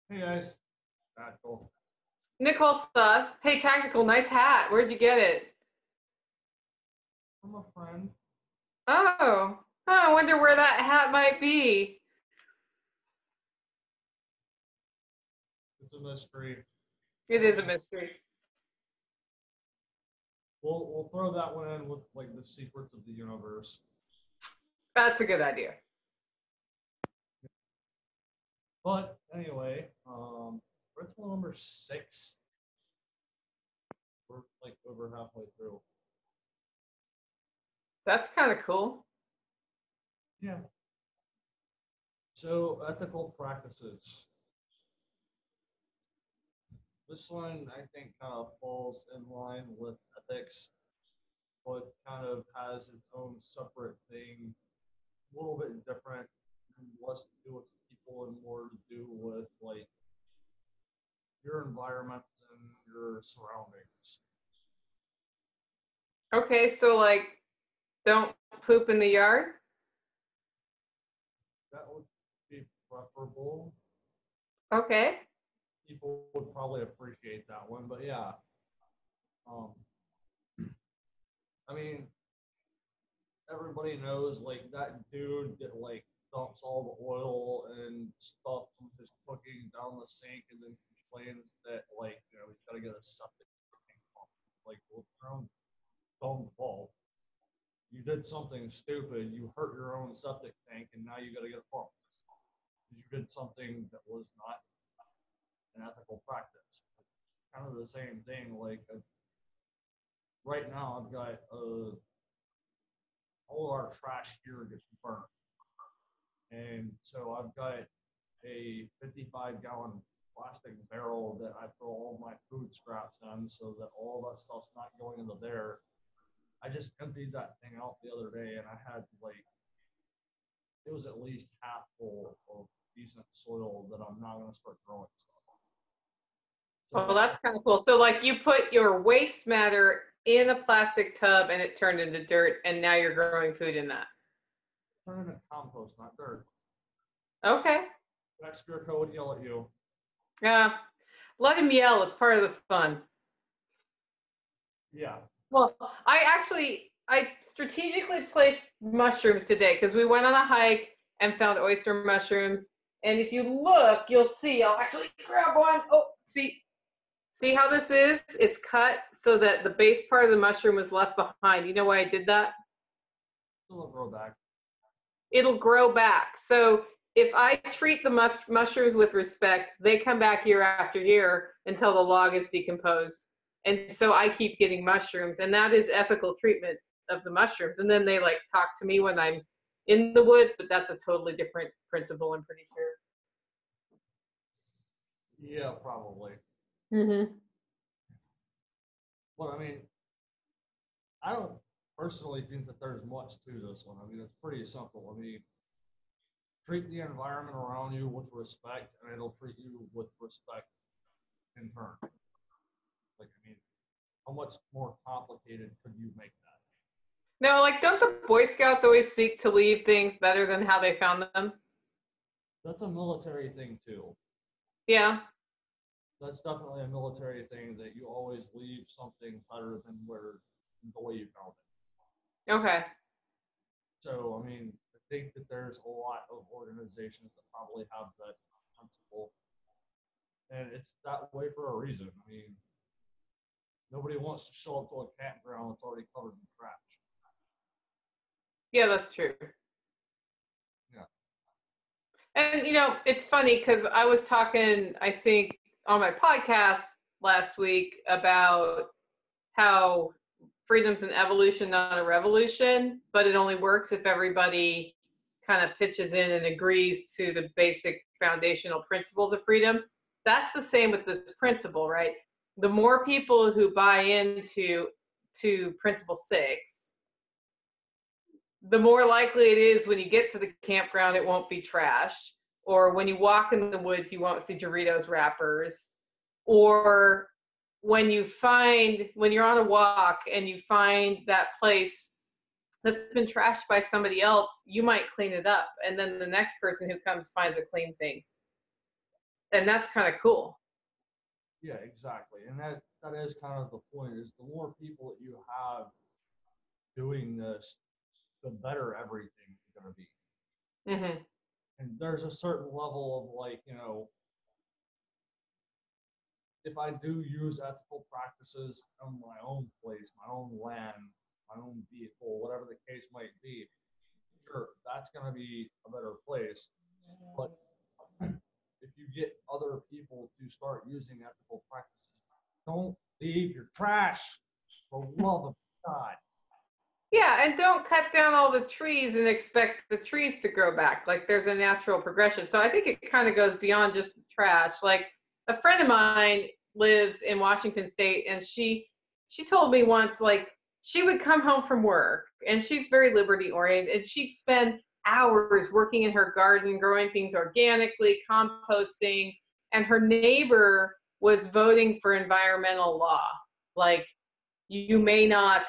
Hey guys, Tactical. Nicole Sus. Hey, Tactical, nice hat. Where'd you get it? I'm a friend. Oh, I wonder where that hat might be. It's a mystery. It is a Um, mystery. we'll throw that one in with like the secrets of the universe. That's a good idea. But anyway, principle number 6. We're like over halfway through. That's kind of cool. Yeah. So ethical practices. This one I think kind of falls in line with ethics, but kind of has its own separate thing, a little bit different, and less to do with people and more to do with like your environment and your surroundings. Okay, so like, don't poop in the yard. That would be preferable. Okay. People would probably appreciate that one, but yeah. Um, I mean, everybody knows like that dude that like dumps all the oil and stuff from his cooking down the sink and then complains that like he's got to get a septic tank pump. Like, well, it's your own dumb fault. You did something stupid. You hurt your own septic tank, and now you got to get a pump because you did something that was not an ethical practice. Kind of the same thing. Like right now, I've got all our trash here gets burnt, and so I've got a 55-gallon plastic barrel that I throw all my food scraps in, so that all that stuff's not going into there. I just emptied that thing out the other day, and I had like it was at least half full of decent soil that I'm now going to start growing stuff. Well, So that's kind of cool. So like, you put your waste matter in a plastic tub and it turned into dirt, and now you're growing food in that. turn it into compost, not dirt. Okay. Next Spearco would yell at you. Yeah. Let him yell. It's part of the fun. Yeah. Well, I strategically placed mushrooms today because we went on a hike and found oyster mushrooms. And if you look, you'll see. I'll actually grab one. Oh, see how this is? It's cut so that the base part of the mushroom was left behind. You know why I did that? Still a throwback. It'll grow back. So if I treat the mushrooms with respect, they come back year after year until the log is decomposed. And so I keep getting mushrooms, and that is ethical treatment of the mushrooms. And then they like talk to me when I'm in the woods, but that's a totally different principle, I'm pretty sure. Yeah, probably. Mm-hmm. But I mean, I don't personally think that there's much to this one. I mean, it's pretty simple. I mean, treat the environment around you with respect, and it'll treat you with respect in turn. Like, I mean, how much more complicated could you make that? No, like, don't the Boy Scouts always seek to leave things better than how they found them? That's a military thing too. Yeah. That's definitely a military thing that you always leave something better than where the way you found it. Okay. So, I mean, I think that there's a lot of organizations that probably have that principle, and it's that way for a reason. I mean, nobody wants to show up to a campground that's already covered in trash. Yeah, that's true. Yeah. And it's funny because I was talking, I think, on my podcast last week about how freedom's an evolution, not a revolution, but it only works if everybody kind of pitches in and agrees to the basic foundational principles of freedom. That's the same with this principle, right? The more people who buy into principle 6, the more likely it is when you get to the campground, it won't be trash. Or when you walk in the woods, you won't see Doritos wrappers. Or when you're on a walk and you find that place that's been trashed by somebody else, you might clean it up. And then the next person who comes finds a clean thing. And that's kind of cool. Yeah, exactly. And that is kind of the point, is the more people that you have doing this, the better everything is going to be. Mm-hmm. And there's a certain level of like, if I do use ethical practices on my own place, my own land, my own vehicle, whatever the case might be, sure, that's going to be a better place. But if you get other people to start using ethical practices, don't leave your trash, for the love of God. Yeah, and don't cut down all the trees and expect the trees to grow back. Like there's a natural progression. So I think it kind of goes beyond just trash. Like a friend of mine lives in Washington State, and she told me once, like, she would come home from work and she's very liberty oriented, and she'd spend hours working in her garden, growing things organically, composting, and her neighbor was voting for environmental law. Like, you may not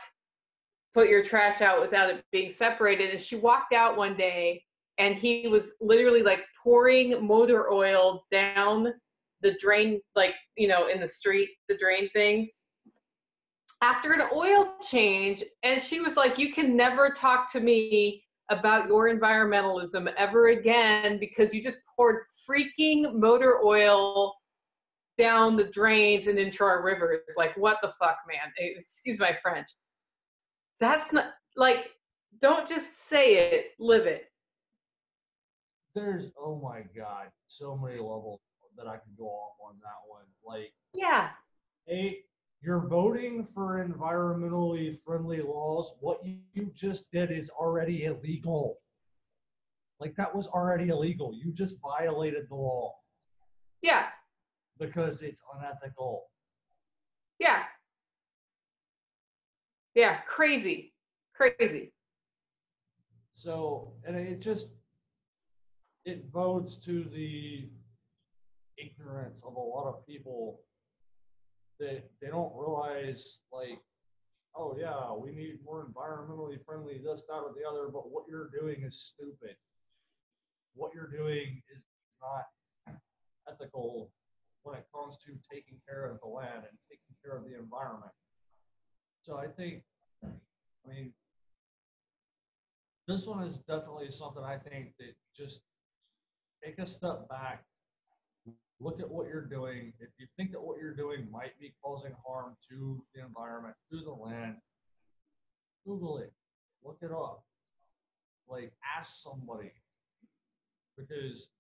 put your trash out without it being separated. And she walked out one day and he was literally like pouring motor oil down the drain, like, in the street, the drain things, after an oil change. And she was like, you can never talk to me about your environmentalism ever again, because you just poured freaking motor oil down the drains and into our rivers. Like, what the fuck, man? Excuse my French. That's not, like, don't just say it, live it. There's, oh my God, so many levels that I could go off on that one. Like, Yeah. hey, you're voting for environmentally friendly laws. What you just did is already illegal. Like, that was already illegal. You just violated the law Yeah. because it's unethical. Yeah. Yeah. Crazy. Crazy. So, and it bodes to the ignorance of a lot of people that they don't realize, like, oh yeah, we need more environmentally friendly this, that, or the other, but what you're doing is stupid. What you're doing is not ethical when it comes to taking care of the land and taking care of the environment. So I think, I mean, this one is definitely something I think that just take a step back, look at what you're doing. If you think that what you're doing might be causing harm to the environment, to the land, Google it, look it up, like ask somebody, because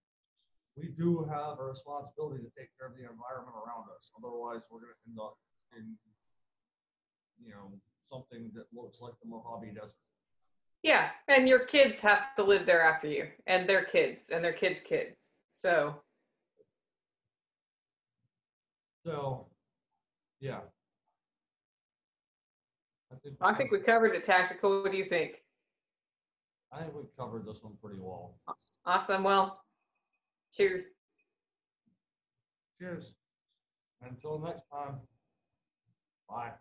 we do have a responsibility to take care of the environment around us. Otherwise, we're going to end up in, something that looks like the Mojave Desert. Yeah. And your kids have to live there after you, and their kids and their kids' kids. So, Yeah, I think we covered it, Tactical. What do you think? I think we covered this one pretty well. Awesome. Well, cheers. Cheers. Until next time. Bye.